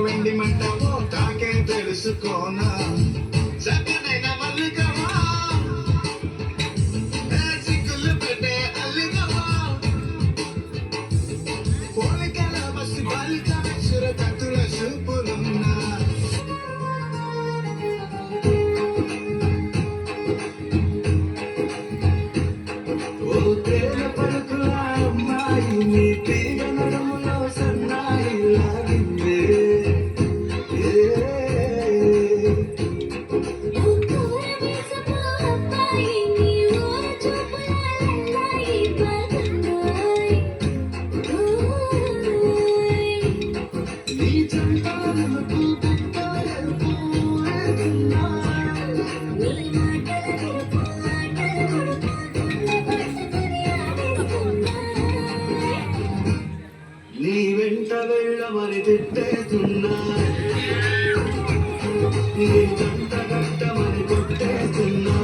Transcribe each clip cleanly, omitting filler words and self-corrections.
వెండి మంటవో తాకే తెలుసుకోనా చక్కనైన మల్లికవా చిక్కులు పెట్టే అల్లికవా పోలికల బస్సు బాలిక సురతత్తుల చూపులున్నా ఓ ప్రేమ పలుకుల అమ్మాయి నీ తీగ నడుములో సన్నాయి లాగిందే నీ వెంట వెళ్ళమని తిట్టేస్తున్నా నీ జంట కట్టమని కొట్టేస్తున్నా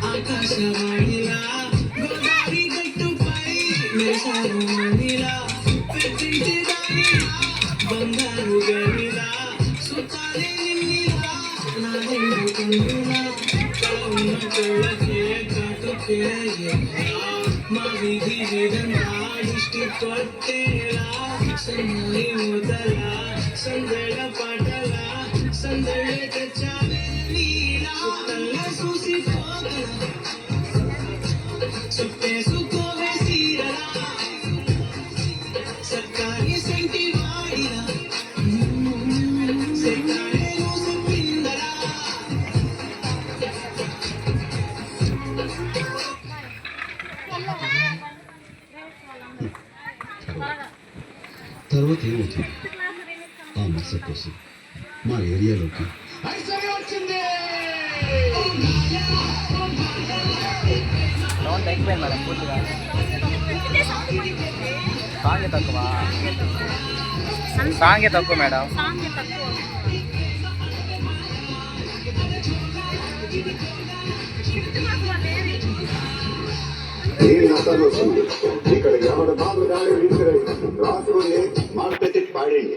ఆకాశవాణిలా గోదావరి గట్టుపై మేషారుమణిలా పెట్టించి దానిలా బంగారు గనిలా సుతాలి నిన్నిలా నా రెండు కందులా కలవున్న కళ్ళకే కాటుకే మా విధి విధంగా దృష్టి కొట్టేలా సన్నాయి మొదలా సందడ పాటలా సందడి తెచ్చావే నీలా తల్ల చూసి చుట్టేసుకోవే సీరలా సర్కారి సంటి వాడిలా సెక్కారే రోజు పిందలా తర్వాత ఏమవుతుంది ఆ మరుసటి కోసం మా ఏరియాలోకి వచ్చింది సౌండ్ ఎక్కువైంది మేడం పూర్తిగా సాంగ్ తక్కువ సాంగే తక్కువ మేడం ఇక్కడ ఎవడ బాబు రాసుకుని మార్కెట్ పాడండి.